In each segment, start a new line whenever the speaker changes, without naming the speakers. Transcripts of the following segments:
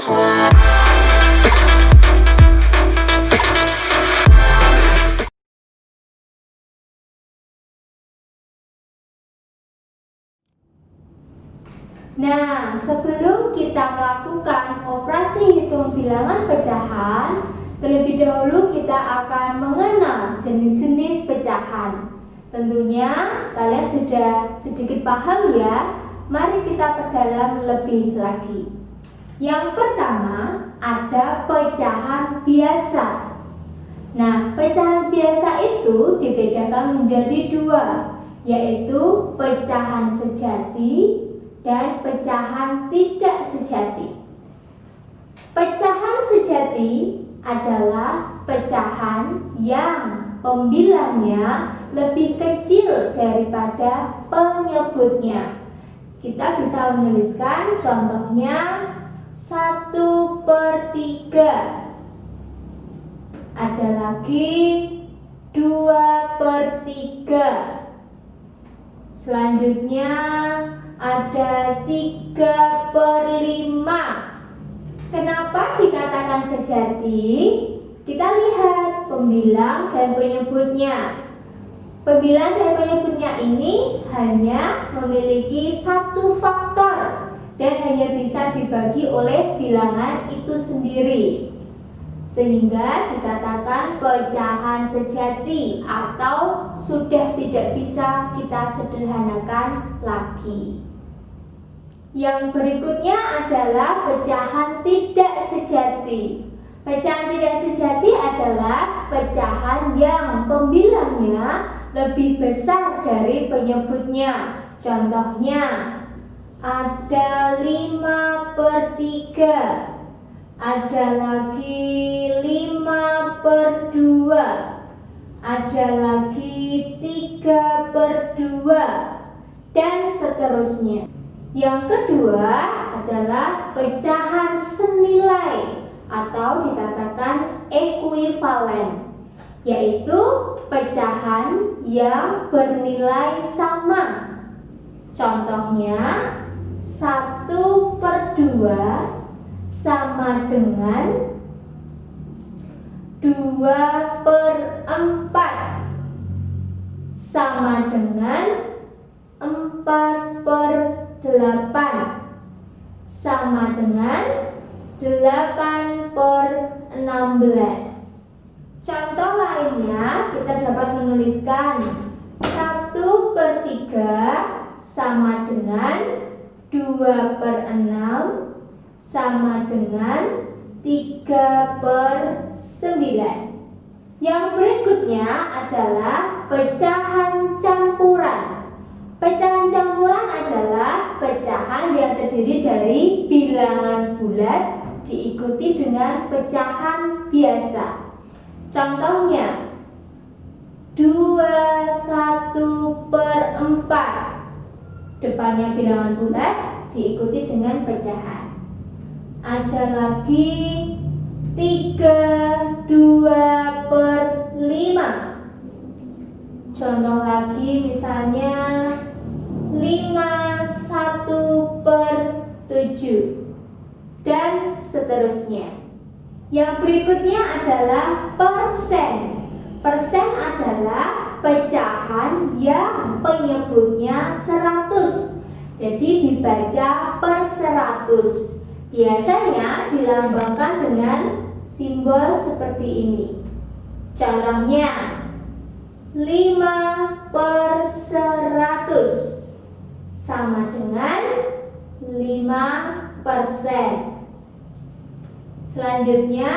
Nah, sebelum kita melakukan operasi hitung bilangan pecahan, terlebih dahulu kita akan mengenal jenis-jenis pecahan. Tentunya kalian sudah sedikit paham ya. Mari kita perdalam lebih lagi. Yang pertama ada pecahan biasa. Nah, pecahan biasa itu dibedakan menjadi dua, yaitu pecahan sejati dan pecahan tidak sejati. Pecahan sejati adalah pecahan yang pembilangnya lebih kecil daripada penyebutnya. Kita bisa menuliskan contohnya 1/3. Ada lagi 2/3. Selanjutnya ada 3/5. Kenapa dikatakan sejati? Kita lihat pembilang dan penyebutnya. Pembilang dan penyebutnya ini hanya memiliki satu faktor dan hanya bisa dibagi oleh bilangan itu sendiri, sehingga dikatakan pecahan sejati atau sudah tidak bisa kita sederhanakan lagi. Yang berikutnya adalah pecahan tidak sejati. Pecahan tidak sejati adalah pecahan yang pembilangnya lebih besar dari penyebutnya. Contohnya ada 5/3, ada lagi 5/2, ada lagi 3/2, dan seterusnya. Yang kedua adalah pecahan senilai atau dikatakan ekuivalen, yaitu pecahan yang bernilai sama. Contohnya 1/2 sama dengan 2/4 sama dengan 4/8 sama dengan 8/16. Contoh lainnya kita dapat menuliskan 1/3 sama dengan 2/6 sama dengan 3/9. Yang berikutnya adalah pecahan campuran. Pecahan campuran adalah pecahan yang terdiri dari bilangan bulat diikuti dengan pecahan biasa. Contohnya 21/4. Depannya bilangan bulat diikuti dengan pecahan. Ada lagi 3/2/5. Contoh lagi misalnya 5/1/7 dan seterusnya. Yang berikutnya adalah persen. Persen adalah pecahan yang penyebutnya 100. Jadi dibaca per 100. Biasanya dilambangkan dengan simbol seperti ini. Contohnya 5/100 sama dengan 5%. Selanjutnya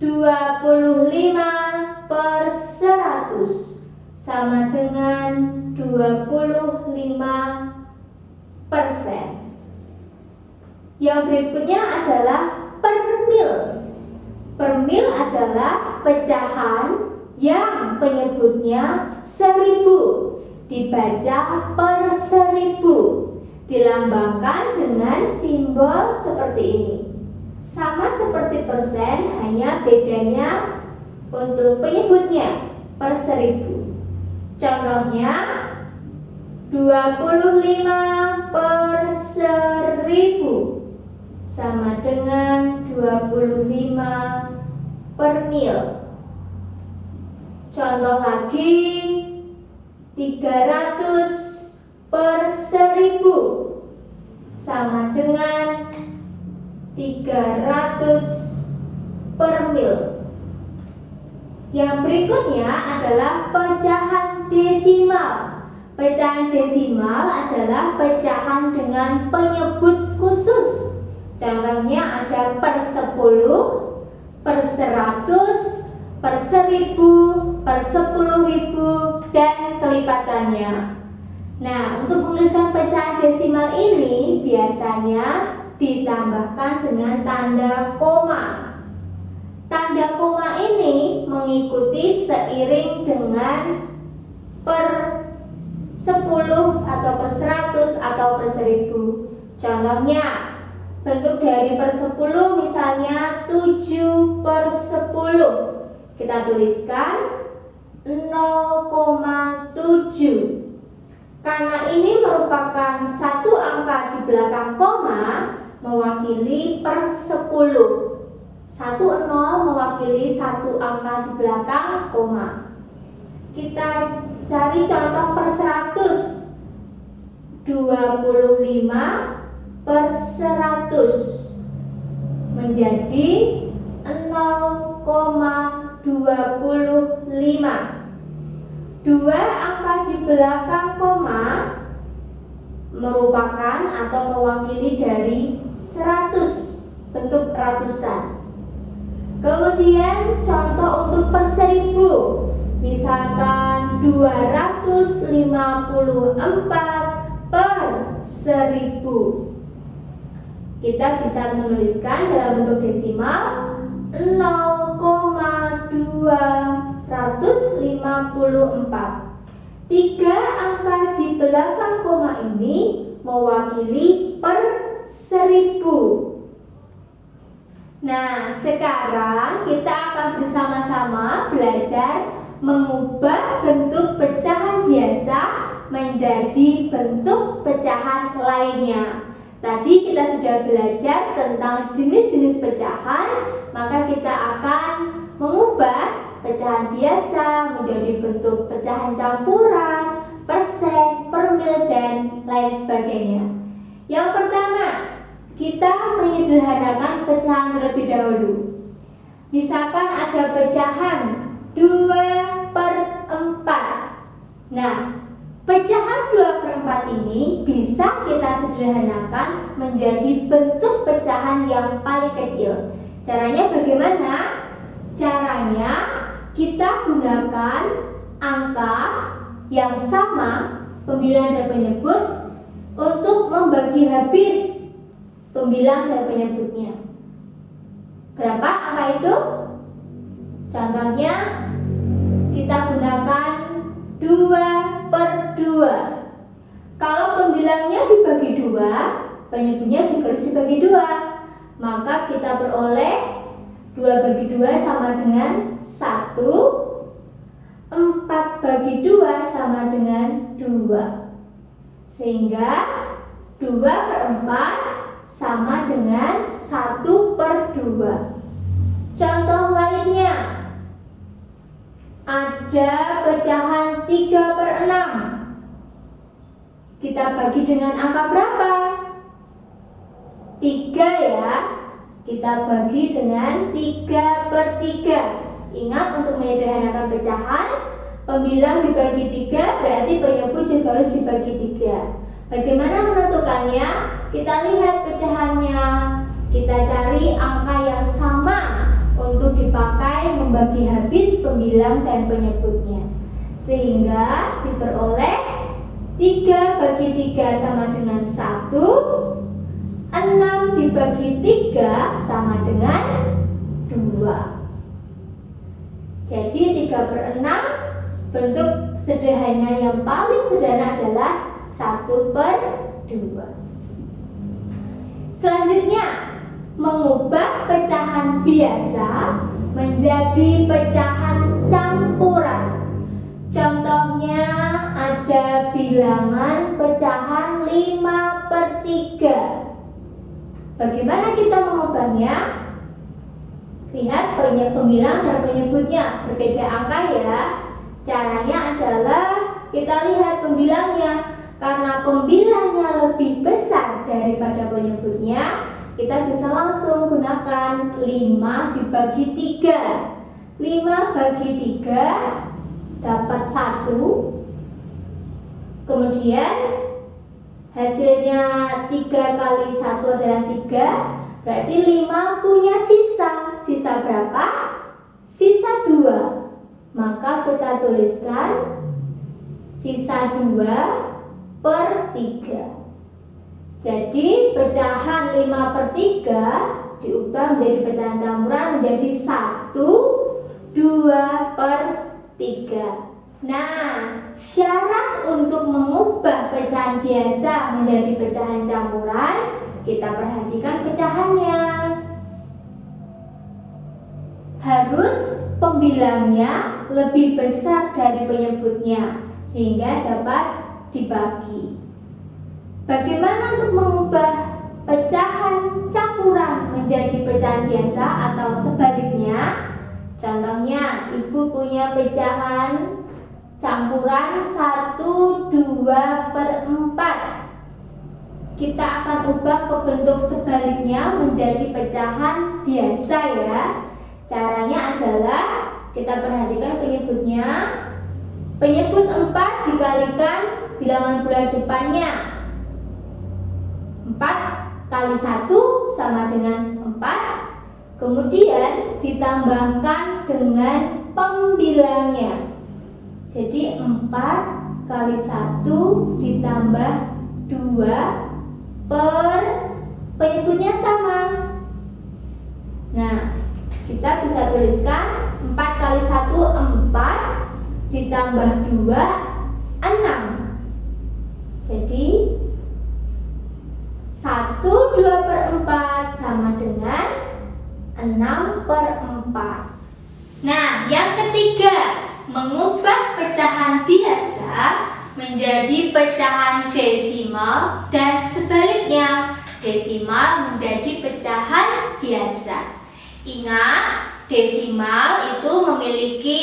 25/100 sama dengan 25%. Yang berikutnya adalah per mil. Per mil adalah pecahan yang penyebutnya 1000, dibaca per 1000, dilambangkan dengan simbol seperti ini. Sama seperti persen, hanya bedanya untuk penyebutnya per 1000. Contohnya 25/1000 sama dengan 25 per mil. Contoh lagi, 300 per 1000 sama dengan 300 per mil. Yang berikutnya adalah pecahan desimal. Pecahan desimal adalah pecahan dengan penyebut khusus. Contohnya ada per 10, per 100, per 1000, per 10.000, dan kelipatannya. Nah, untuk menuliskan pecahan desimal ini biasanya ditambahkan dengan tanda koma. Tanda koma ini mengikuti seiring dengan per 10 atau per 100 atau per 1000. Contohnya, bentuk dari per 10 misalnya 7 per 10. Kita tuliskan 0,7. Karena ini merupakan satu angka di belakang koma, mewakili per 10. 10 mewakili satu angka di belakang koma. Kita cari contoh per 100. 25 per 100 menjadi 0,25. Dua angka di belakang koma merupakan atau mewakili dari 100, bentuk ratusan. Kemudian contoh untuk per 1000, misalkan 254 per 1000. Kita bisa menuliskan dalam bentuk desimal 0,254. Tiga angka di belakang koma ini mewakili per 1000. Nah, sekarang kita akan bersama-sama belajar mengubah bentuk pecahan biasa menjadi bentuk pecahan lainnya. Tadi kita sudah belajar tentang jenis-jenis pecahan, maka kita akan mengubah pecahan biasa menjadi bentuk pecahan campuran, persen, per mil, dan lain sebagainya. Yang pertama, kita menyederhanakan pecahan terlebih dahulu. Misalkan ada pecahan 2 per 4. Nah, pecahan 2 per 4 ini bisa kita sederhanakan menjadi bentuk pecahan yang paling kecil. Caranya bagaimana? Caranya kita gunakan angka yang sama, pembilang dan penyebut, untuk membagi habis pembilang dan penyebutnya. Berapa angka itu? Contohnya kita gunakan 2 per 2. Kalau pembilangnya dibagi 2, penyebutnya juga harus dibagi 2. Maka kita beroleh 2 bagi 2 sama dengan 1. 4 bagi 2 sama dengan 2. Sehingga 2 per 4 sama dengan 1 per 2. Contoh lainnya, ada pecahan 3 per 6. Kita bagi dengan angka berapa? 3 ya. Kita bagi dengan 3 per 3. Ingat, untuk menyederhanakan pecahan, pembilang dibagi 3 berarti penyebut juga harus dibagi 3. Bagaimana menentukannya? Kita lihat pecahannya. Kita cari angka yang sama untuk dipakai membagi habis pembilang dan penyebutnya. Sehingga diperoleh 3 bagi 3 sama dengan 1. 6 dibagi 3 sama dengan 2. Jadi 3 per 6 bentuk sederhana yang paling sederhana adalah 1 per 2. Selanjutnya, mengubah pecahan biasa menjadi pecahan campuran. Contohnya ada bilangan pecahan 5 per 3. Bagaimana kita mengubahnya? Lihat pembilang dan penyebutnya berbeda angka ya. Caranya adalah kita lihat pembilangnya. Karena pembilangnya lebih besar daripada penyebutnya, kita bisa langsung gunakan 5 dibagi 3. 5 bagi 3 dapat 1. Kemudian hasilnya 3 kali 1 adalah 3. Berarti 5 punya sisa. Sisa berapa? Sisa 2. Maka kita tuliskan sisa 2 per 3. Jadi pecahan 5 per 3 diubah menjadi pecahan campuran menjadi 1, 2 per 3. Nah, syarat untuk mengubah pecahan biasa menjadi pecahan campuran, kita perhatikan pecahannya. Harus pembilangnya lebih besar dari penyebutnya sehingga dapat dibagi. Bagaimana untuk mengubah pecahan campuran menjadi pecahan biasa atau sebaliknya? Contohnya, ibu punya pecahan campuran 1, 2 per 4. Kita akan ubah ke bentuk sebaliknya menjadi pecahan biasa ya. Caranya adalah kita perhatikan penyebutnya. Penyebut 4 dikalikan bilangan bulan depannya. 4 kali 1 sama dengan 4. Kemudian ditambahkan dengan pembilangnya. Jadi 4 kali 1 ditambah 2 per penyebutnya sama. Nah, kita bisa tuliskan 4 kali 1 4 ditambah 2 6. Jadi 1 2 per 4 sama dengan 6 per 4. Nah, yang ketiga, mengubah pecahan biasa menjadi pecahan desimal dan sebaliknya, desimal menjadi pecahan biasa. Ingat, desimal itu memiliki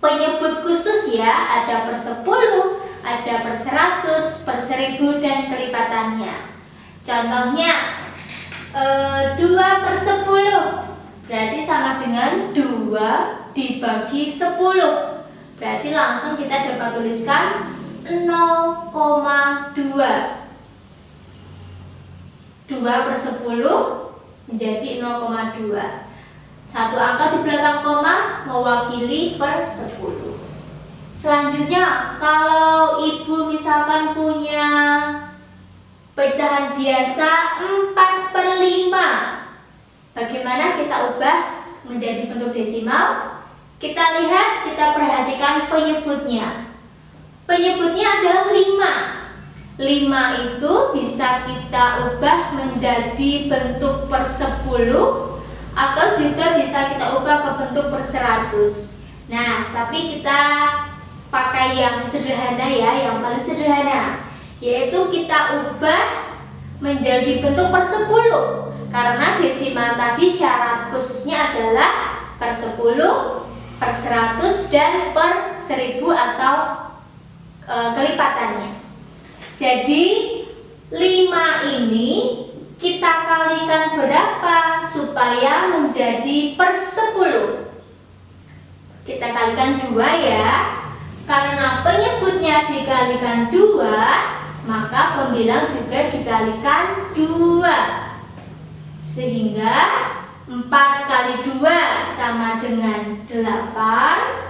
penyebut khusus ya, ada per 10, ada per 100, per 1000 dan kelipatannya. Contohnya 2 per 10 berarti sama dengan 2 dibagi 10. Berarti langsung kita dapat tuliskan 0,2. 2 per 10 menjadi 0,2. Satu angka di belakang koma mewakili per 10. Selanjutnya, kalau ibu misalkan punya pecahan biasa 4 per 5, bagaimana kita ubah menjadi bentuk desimal? Kita lihat, kita perhatikan penyebutnya. Penyebutnya adalah 5. 5 itu bisa kita ubah menjadi bentuk per 10 atau juga bisa kita ubah ke bentuk per 100. Nah, tapi kita pakai yang sederhana ya, yang paling sederhana, yaitu kita ubah menjadi bentuk per 10. Karena desimal tadi syarat khususnya adalah per 10, per 100 dan per 1000 atau kelipatannya. Jadi 5 ini kita kalikan berapa supaya menjadi per 10? Kita kalikan 2 ya. Karena penyebutnya dikalikan 2, maka pembilang juga dikalikan 2. Sehingga 4 kali 2 sama dengan 8.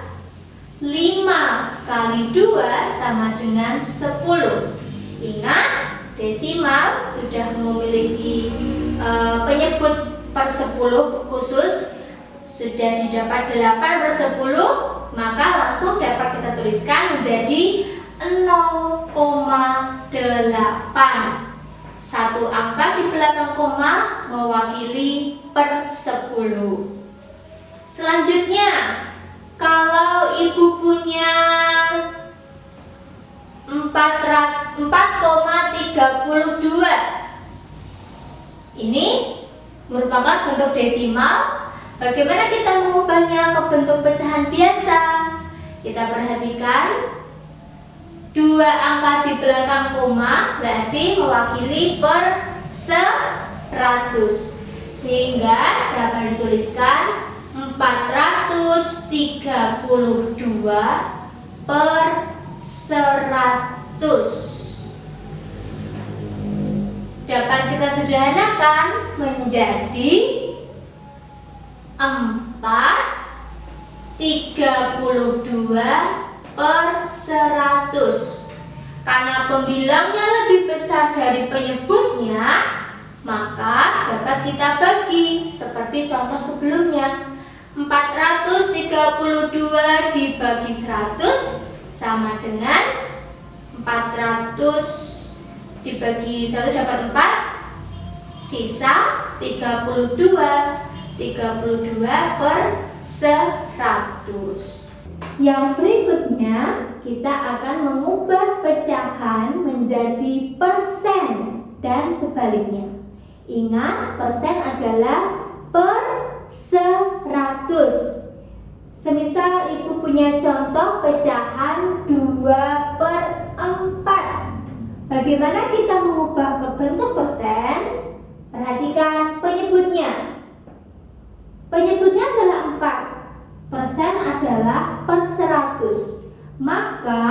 5 kali 2 sama dengan 10. Ingat, desimal sudah memiliki penyebut per 10 khusus, sudah didapat 8 per 10, maka langsung dapat kita tuliskan menjadi 0,8. Satu angka di belakang koma mewakili per 10. Selanjutnya, kalau ibu punya 4,32, Ini merupakan bentuk desimal. Bagaimana kita mengubahnya ke bentuk pecahan biasa? Kita perhatikan 2 angka di belakang koma berarti mewakili per 100, sehingga dapat dituliskan 432 per 100. Dapat kita sederhanakan menjadi 432 per 100. Karena pembilangnya lebih besar dari penyebutnya, maka dapat kita bagi seperti contoh sebelumnya. 432 dibagi 100 sama dengan 400 dibagi 1 dapat 4, sisa 32 per 100. Yang berikutnya kita akan mengubah pecahan menjadi persen dan sebaliknya. Ingat, persen adalah per 100. Semisal ibu punya contoh pecahan 2/4. Bagaimana kita mengubah ke bentuk persen? Perhatikan penyebutnya. Penyebutnya adalah 4. Persen adalah per 100. Maka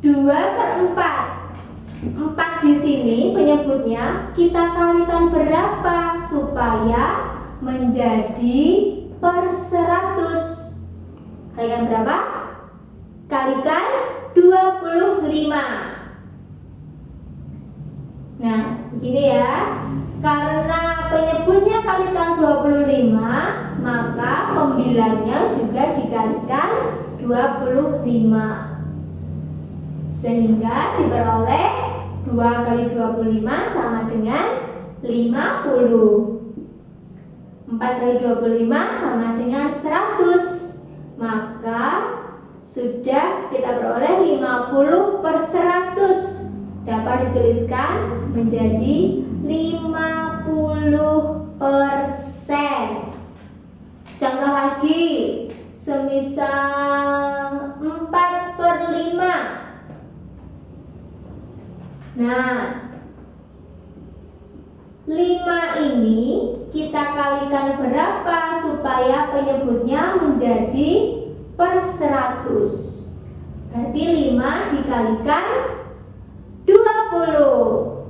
2/4. 4 di sini penyebutnya kita kalikan berapa supaya menjadi per 100? Kalikan berapa? Kalikan 25. Nah, begini ya. Karena penyebutnya kalikan 25, maka pembilangnya juga dikalikan 25. Sehingga diperoleh 2 kali 25 sama dengan 50. 4 kali 25 sama dengan 100. Maka sudah kita peroleh 50 per 100. Dapat dituliskan menjadi 50%. Contoh lagi, semisal 4/5. Nah, 5 ini kita kalikan berapa supaya penyebutnya menjadi per 100? Berarti 5 dikalikan 20.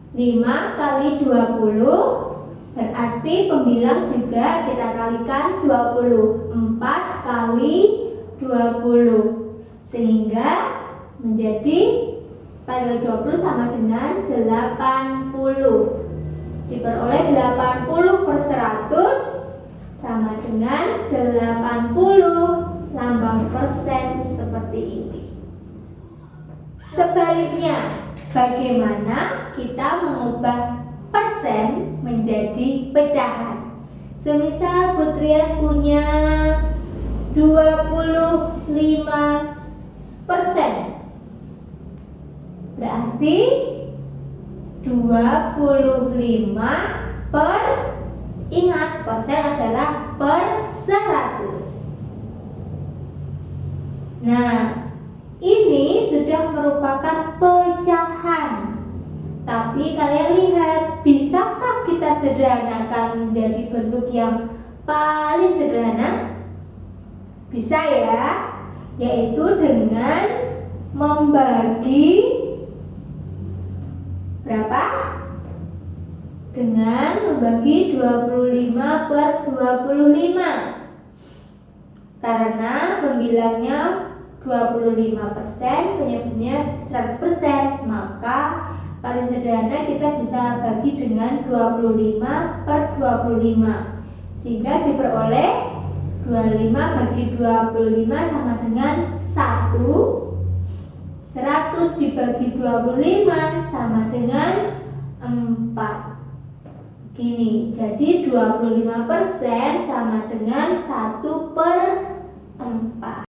5 kali 20 berarti pembilang juga kita kalikan 20. 4 kali 20 sehingga menjadi 4 kali 20 sama dengan 80. Diperoleh 80 per 100 sama dengan 80 lambang persen seperti ini. Sebaliknya, bagaimana kita mengubah persen menjadi pecahan? Semisal Butrias punya 25%. Berarti 25 per, ingat persen adalah per 100. Nah, ini sudah merupakan pecahan. Tapi kalian lihat, bisakah kita sederhanakan menjadi bentuk yang paling sederhana? Bisa ya, yaitu dengan membagi berapa? Dengan membagi 25 per 25. Karena pembilangnya 25%, penyebutnya 100%, maka paling sederhana kita bisa bagi dengan 25 per 25, sehingga diperoleh 25 bagi 25 sama dengan 1. 100 dibagi 25 sama dengan 4. Gini, jadi 25% sama dengan 1/4.